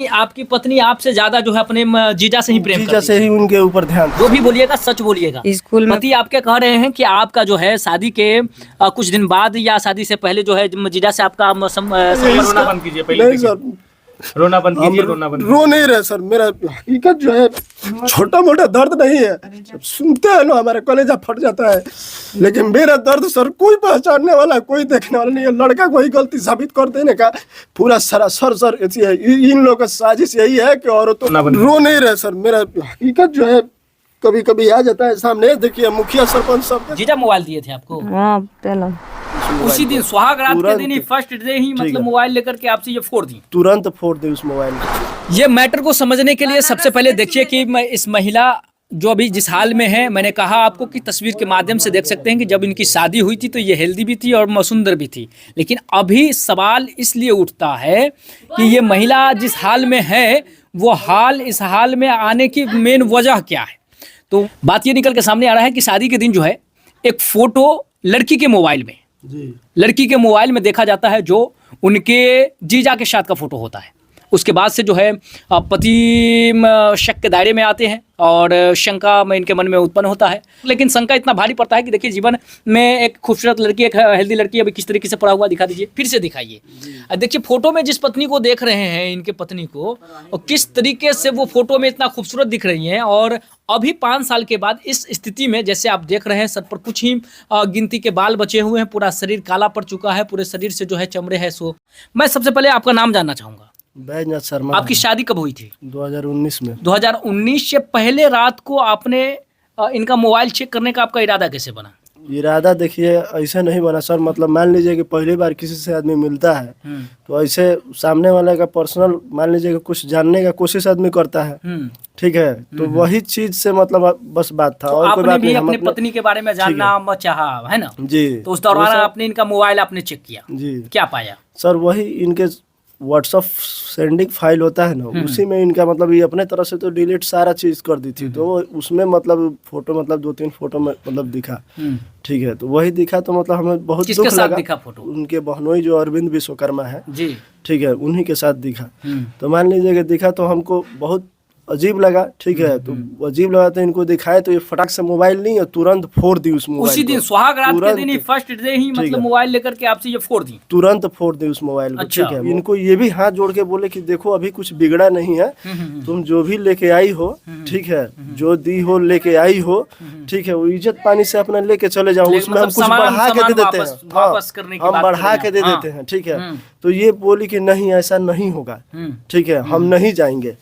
आपकी पत्नी आपसे ज्यादा जो है अपने जीजा से ही प्रेम जीजा करती से है। ही उनके ऊपर ध्यान। जो भी बोलिएगा सच बोलिएगा। स्कूल में पति आपके कह रहे हैं कि आपका जो है शादी के कुछ दिन बाद या शादी से पहले जो है जीजा से आपका संपर्क रोना बंद कीजिए पहले नहीं देखिए। सर, रोना बंद हम कीजिए, रोना बंद रो नहीं रहे सर। मेरा हकीकत जो है छोटा मोटा दर्द नहीं है, जब सुनते हैं ना हमारा कलेजा फट जाता है। लेकिन मेरा दर्द सर कोई पहचानने वाला, कोई देखने वाला नहीं है। लड़का को ही गलती साबित कर देने का पूरा सरासर सर ऐसी है। इन लोगों का साजिश यही है कि औरतों ना बंद। रो नहीं रहे सर। मेरा हकीकत जो है कभी कभी आ जाता है सामने। देखिए मुखिया सरपंच सब जीजा मोबाइल दिए थे आपको हाँ तेला उसी दिन सुहाग रात के तुरंत। दिन ही फर्स्ट डे ही ठीक मतलब है। मोबाइल लेकर के आपसे ये फोड़ दी। तुरंत फोड़ दे उस मोबाइल में। ये मैटर को समझने के लिए सबसे पहले देखिए कि मैं इस महिला जो अभी जिस हाल में है, मैंने कहा आपको कि तस्वीर के माध्यम से देख सकते हैं कि जब इनकी शादी हुई थी तो ये हेल्दी भी थी और सुंदर भी थी। लेकिन अभी सवाल इसलिए उठता है कि ये महिला जिस हाल में है वो हाल इस हाल में आने की मेन वजह क्या है। तो बात ये निकल के सामने आ रहा है कि शादी के दिन जो है एक फोटो लड़की के मोबाइल में लड़की के मोबाइल में देखा जाता है जो उनके जीजा के साथ का फोटो होता है। उसके बाद से जो है पति शक के दायरे में आते हैं और शंका में इनके मन में उत्पन्न होता है। लेकिन शंका इतना भारी पड़ता है कि देखिए जीवन में एक खूबसूरत लड़की, एक हेल्दी लड़की अभी किस तरीके से पड़ा हुआ दिखा दीजिए, फिर से दिखाइए। देखिए फोटो में जिस पत्नी को देख रहे हैं, इनके पत्नी को, और किस तरीके से वो फोटो में इतना खूबसूरत दिख रही हैं। और अभी 5 साल के बाद इस स्थिति में जैसे आप देख रहे हैं सर पर कुछ ही गिनती के बाल बचे हुए हैं, पूरा शरीर काला पड़ चुका है, पूरे शरीर से जो है चमड़े है। सो मैं सबसे पहले आपका नाम जानना चाहूँगा। बैजनाथ शर्मा। आपकी शादी कब हुई थी? 2019 में। 2019 से पहले रात को आपने इनका मोबाइल चेक करने का आपका इरादा कैसे बना? इरादा देखिए ऐसे नहीं बना सर। मतलब मान लीजिए कि पहली बार किसी से आदमी मिलता है तो ऐसे सामने वाले का पर्सनल मान लीजिए कि कुछ जानने का कोशिश आदमी करता है, ठीक है। तो वही चीज से मतलब बस बात था। तो और कोई आपने बात भी नहीं। हम अपनी पत्नी के बारे में जानना चाहा है ना? जी। तो उस दौरान आपने इनका मोबाइल आपने चेक किया, जी क्या पाया? सर वही इनके व्हाट्सअप सेंडिंग फाइल होता है ना, उसी में इनका मतलब ये अपने तरफ से तो डिलीट सारा चीज कर दी थी। तो उसमें मतलब फोटो मतलब 2-3 फोटो में मतलब दिखा, ठीक है। तो वही दिखा तो मतलब हमें बहुत किसके दुख साथ लगा। दिखा फोटो? उनके बहनोई जो अरविंद विश्वकर्मा है, जी, ठीक है, उन्हीं के साथ दिखा। तो मान लीजिए कि दिखा तो हमको बहुत अजीब लगा, ठीक है। तो अजीब लगा तो इनको दिखाए तो ये फटाक से मोबाइल नहीं और तुरंत फोड़ दी उस मोबाइल उसी को। दिन सुहाग रात के तुरंत। दिन ही फर्स्ट डे ही मतलब है। मोबाइल लेकर के आपसे ये फोड़ दी। तुरंत फोड़ दे उस मोबाइल को, अच्छा। ठीक है। इनको ये भी हाथ जोड़ के बोले कि देखो अभी कुछ बिगड़ा नहीं है, तुम जो भी लेके आई हो, ठीक है, जो दी हो लेके आई हो, ठीक है, वो इज्जत पानी से अपना लेके चले जाओ। उसमें हम मतलब कुछ सामान- बढ़ा के सामान दे देते वापस- हैं। वापस करने की हम बात बढ़ा कर के रहे दे हैं। देते हैं, ठीक है। तो ये बोली कि नहीं ऐसा नहीं होगा, ठीक है, हम नहीं जाएंगे,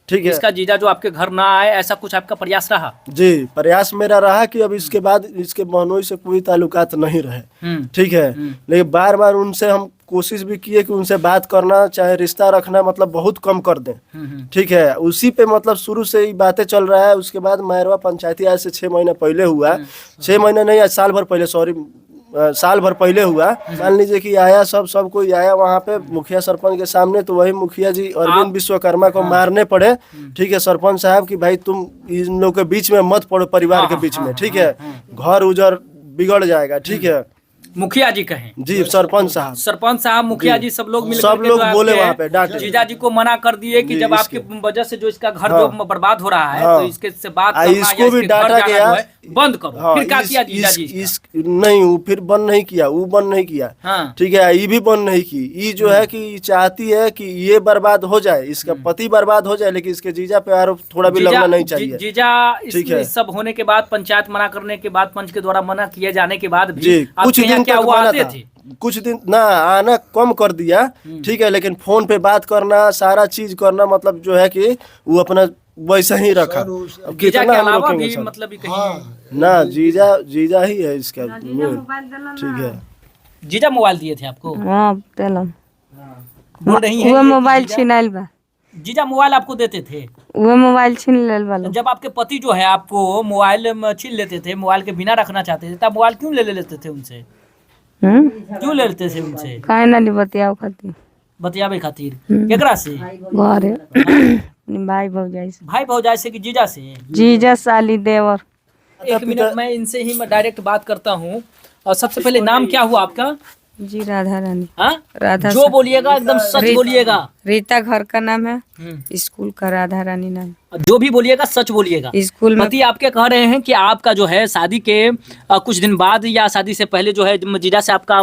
ठीक है। इसका जीजा जो आपके घर ना आए ऐसा कुछ आपका प्रयास रहा? जी, प्रयास मेरा रहा कि अब इसके बाद इसके बहनोई से कोई ताल्लुकात नहीं रहे, ठीक है। लेकिन बार बार उनसे हम कोशिश भी किए कि उनसे बात करना चाहे रिश्ता रखना मतलब बहुत कम कर दें, ठीक है। उसी पे मतलब शुरू से ही बातें चल रहा है। उसके बाद मैरवा पंचायती आज से 6 महीना पहले हुआ, 6 महीना नहीं, आज साल भर पहले, सॉरी, साल भर पहले हुआ। मान लीजिए कि आया सब कोई आया वहाँ पे मुखिया सरपंच के सामने। तो वही मुखिया जी अरविंद विश्वकर्मा को मारने पड़े, ठीक है, सरपंच साहब कि भाई तुम इन लोग के बीच में मत पड़ो, परिवार के बीच में, ठीक है, घर उजर बिगड़ जाएगा, ठीक है। मुखिया जी कहें? जी, सरपंच साहब, मुखिया जी सब लोग मिलकर सब के लोग जो बोले आपके वहाँ पे, डांटे। जीजा जी को मना कर दिए कि जी, जब आपकी वजह से जो इसका घर जो बर्बाद हो रहा है तो इसके से बात करना इसको या भी इसके डांटा घर जाना गया, जो है बंद करो। फिर क्या किया जीजा जी इसका? नहीं, वो फिर बंद नहीं किया, वो बंद नहीं किया, हाँ। ठीक है। ये भी बंद नहीं की। ये जो है कि चाहती है कि ये बर्बाद हो जाए, इसका पति बर्बाद हो जाए, लेकिन इसके जीजा पे आरोप थोड़ा भी लगना नहीं चाहिए। जीजा ठीक है। इस सब होने के बाद, पंचायत मना करने के बाद, पंच के द्वारा मना किए जाने के बाद जी, भी कुछ आपके यहाँ दिन क्या तक हुआ मना आते था, थे? कुछ दिन ना आना कम कर दिया, ठीक है। लेकिन फोन पे बात करना, सारा चीज करना, मतलब जो है कि वो अपना वैसा ही रखा। अब जीजा कितना के हम अलावा रोकेंगे भी सर? मतलब ये कहीं ना, जीजा ही है इसका, ठीक है। जीजा मोबाइल दिए थे आपको? हाँ तेला बोल रही है वो ये कि मोबाइल जीजा- छिनाइल बा, जीजा मोबाइल आपको देते थे? वो मोबाइल छीन लेल वालो। जब आपके पति जो है आपको मोबाइल छीन लेते थे, मोबाइल के बिना रखना चाहते थे, तब मोबाइल क्यों ले लेते थे उनसे? क्यों ले लेते थे उनसे? काहे ना ली बतियाओ खातिर, बतियाबे खातिर? केकरा से? घरे अपनी भाई भौजाई से, भाई भौजाई से कि जीजा से? जीजा साली देवर। एक मिनट, मैं इनसे ही मैं डायरेक्ट बात करता हूँ। और सबसे पहले नाम क्या हुआ आपका? जी राधा रानी। हाँ राधा जो बोलिएगा एकदम सच बोलिएगा। रीता घर का नाम है, स्कूल का राधा रानी नाम। जो भी बोलिएगा सच बोलिएगा। स्कूल में पति आपके कह रहे हैं कि आपका जो है शादी के कुछ दिन बाद या शादी से पहले जो है जीजा से आपका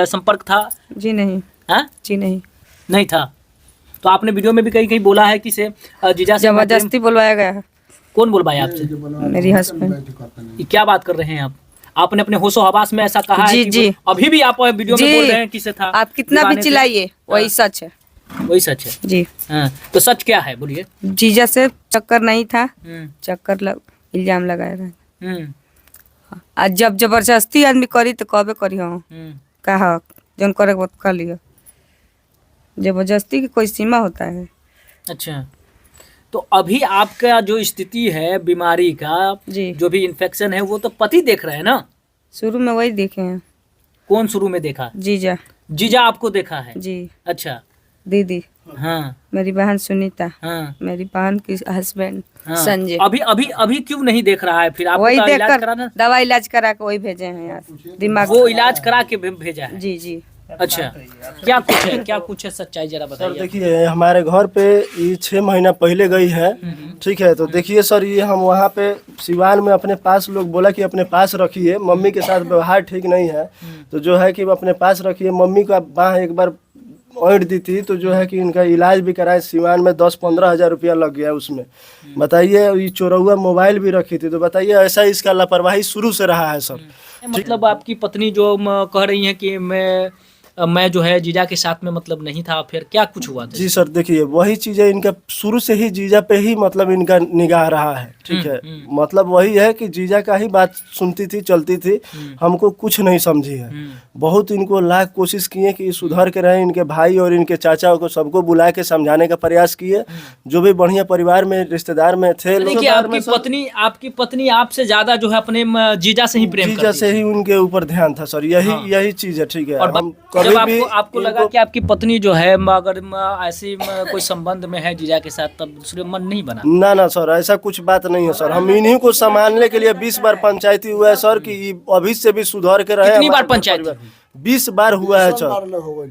संपर्क था? जी नहीं। हाँ जी नहीं, नहीं था। तो आपने वीडियो में भी कहीं कहीं बोला है कि से जीजा से जबरदस्ती बुलवाया गया है। कौन बोलवाया आपसे? मेरी हस्बैंड। ये क्या बात कर रहे हैं आप? आपने अपने होशो हवास में ऐसा कहा जी, है कि जी। अभी भी आप वीडियो में जी। बोल रहे हैं किसे था? आप कितना भी दीवाने थे? चिल्लाइए वही सच है। वही सच है। जी। हाँ तो सच क्या है बोलिए। जीजा से चक्कर नहीं था, हम्म, इल्जाम लगाया था। हम्म, आज जब जबरदस्ती आदमी करी तो कबे करी हो, हम्म। कहा जन करे वो कर लियो। जबरदस्ती की कोई सीमा होता है। अच्छा तो अभी आपका जो स्थिति है बीमारी का, जी। जो भी इन्फेक्शन है वो तो पति देख रहे हैं ना? शुरू में वही देखे हैं। कौन शुरू में देखा? जीजा। जीजा आपको देखा है? जी। अच्छा। दीदी, हाँ मेरी बहन सुनीता, हाँ मेरी बहन की हस्बैंड हाँ। संजय। अभी अभी अभी क्यों नहीं देख रहा है फिर? आपको वही तो देख इलाज कर कराना, दवा इलाज करा के वही भेजे हैं यार, दिमाग। वो इलाज करा के भेजा है? जी जी। अच्छा क्या कुछ है, क्या कुछ है सच्चाई जरा सर बताइए। देखिए हमारे घर पे ये 6 महीना पहले गई है, ठीक है। तो देखिए सर ये हम वहाँ पे सिवान में अपने पास, लोग बोला कि अपने पास रखिए, मम्मी के साथ व्यवहार ठीक नहीं है, तो जो है कि अपने पास रखिए। मम्मी का बाह एक बार ओढ़ दी थी, तो जो है कि इनका इलाज भी कराए सिवान में, 10-15 हज़ार रुपया लग गया उसमें। बताइए ये चोरौआ मोबाइल भी रखी थी, तो बताइए ऐसा इसका लापरवाही शुरू से रहा है सर। मतलब आपकी पत्नी जो कह रही है कि मैं जो है जीजा के साथ में मतलब नहीं था, फिर क्या कुछ हुआ था? जी सर देखिए वही चीज़ है, इनका शुरू से ही जीजा पे ही मतलब इनका निगाह रहा है, ठीक है। मतलब वही है कि जीजा का ही बात सुनती थी, चलती थी, हमको कुछ नहीं समझी है। बहुत इनको लाख कोशिश किए कि सुधर के रहें, इनके भाई और इनके चाचा को सबको बुला के समझाने का प्रयास किए, जो भी बढ़िया परिवार में रिश्तेदार में थे। देखिए आपकी पत्नी आपसे ज्यादा जो है अपने जीजा से ही प्रेम जीजा से ही उनके ऊपर ध्यान था सर, यही चीज़ है, ठीक है। हम कभी भी आपको लगा कि आपकी पत्नी जो है अगर ऐसी कोई संबंध में है जीजा के साथ, तब दूसरे मन नहीं बना? ना सर ऐसा कुछ बात नहीं है सर। हम इन्हीं को संभालने के लिए 20 बार पंचायती हुआ है सर, कि अभी से भी सुधार के रहे। कितनी बार पंचायत? 20 बार हुआ है सर,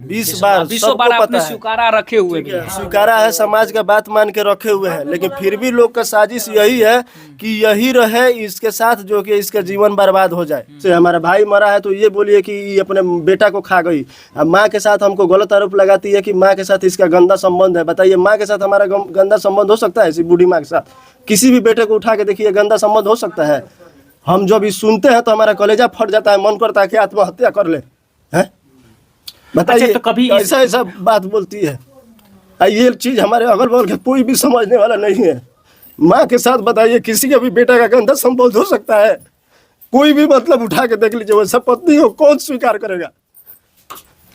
20 बार। 20 बार आपने स्वीकारा रखे हुए भी है। स्वीकारा है, समाज का बात मान के रखे हुए हैं, लेकिन फिर भी लोग का साजिश यही है कि यही रहे इसके साथ, जो कि इसका जीवन बर्बाद हो जाए। से हमारा भाई मरा है तो ये बोलिए कि ये अपने बेटा को खा गई। अब माँ के साथ हमको गलत आरोप लगाती है कि माँ के साथ इसका गंदा संबंध है। बताइए माँ के साथ हमारा गंदा संबंध हो सकता है? ऐसी बूढ़ी माँ के साथ किसी भी बेटे को उठा के देखिए, गंदा संबंध हो सकता है? हम जब ये सुनते हैं तो हमारा कलेजा फट जाता है, मन करता है कि आत्महत्या कर ले। हैं बताइए। अच्छा, तो कभी ऐसा बात बोलती है। ये चीज हमारे अगल बगल के कोई भी समझने वाला नहीं है। माँ के साथ बताइए किसी का भी बेटा का गंदा संबंध हो सकता है? कोई भी मतलब उठा के देख लीजिए, वैसा पत्नी हो कौन स्वीकार करेगा?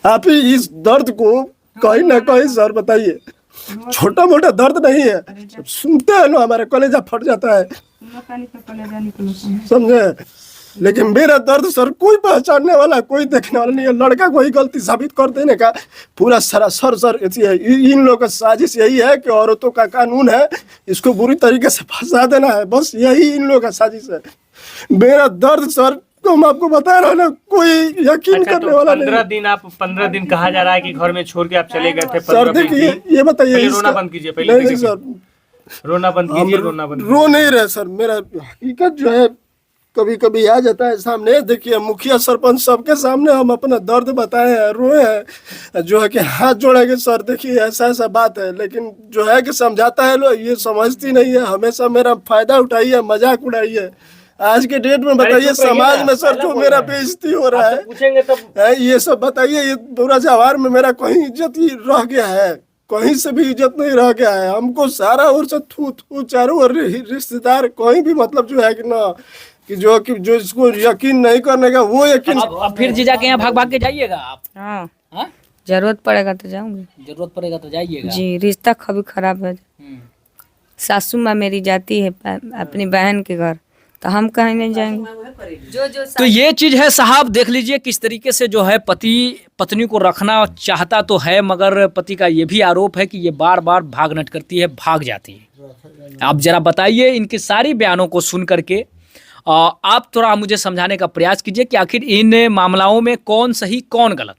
आप ही इस दर्द को कहीं ना कहीं सर बताइए, छोटा मोटा दर्द नहीं है, जब सुनते हैं ना हमारे कलेजा फट जाता है, समझे। लेकिन मेरा दर्द सर कोई पहचानने वाला, कोई देखने वाला नहीं है। लड़का को ही गलती साबित कर देने का पूरा सरासर सर इन लोगों का साजिश यही है कि औरतों का कानून है, इसको बुरी तरीके से फंसा देना है, बस यही इन लोगों का साजिश है। मेरा दर्द सर तो हम आपको बता रहा हूँ ना, कोई यकीन करने वाला नहीं। 15 दिन कहा जा रहा है कि घर में छोड़ के आप चले गए थे। सर देखिए ये बताइए, रोना बंद कीजिए पहले। नहीं सर रोना बंद कीजिए, रोना बंद रो नहीं रहे सर। मेरा हकीकत जो है कभी कभी आ जाता है सामने। देखिए मुखिया सरपंच सबके सामने हम अपना दर्द बताए हैं, रोए हैं, जो है कि हाथ जोड़ेंगे सर देखिए ऐसा बात है। लेकिन जो है कि समझाता है लोग, ये समझती नहीं है, हमेशा मेरा फायदा उठाई है, मजाक उड़ाई है। आज के डेट में बताइए समाज में सर जो मेरा बेइज्जती हो रहा है, पूछेंगे तब ये सब बताइए। ये पूरा जवाहर में मेरा कहीं इज्जत ही रह गया है, कहीं से भी इज्जत नहीं रह गया है। हमको सारा ओर से थू चारों ओर रिश्तेदार कहीं भी मतलब जो है कि ना कि जो इसको यकीन नहीं करने का वो यकीन। अब फिर जीजा के यहाँ भाग भाग के जाइएगा आप? हाँ, हाँ? जरूरत पड़ेगा तो जाऊंगी। जरूरत पड़ेगा तो जाइएगा। जी, रिश्ता कभी खराब है। सासू माँ मेरी जाती है अपनी बहन के घर, तो हम कहीं नहीं जाएंगे। तो ये चीज है साहब, देख लीजिए किस तरीके से जो है पति पत्नी को रखना चाहता तो है, मगर पति का ये भी आरोप है कि ये बार बार भाग नट करती है, भाग जाती है। आप जरा बताइए इनके सारी बयानों को सुन करके, आप थोड़ा मुझे समझाने का प्रयास कीजिए कि आखिर इन मामलों में कौन सही कौन गलत।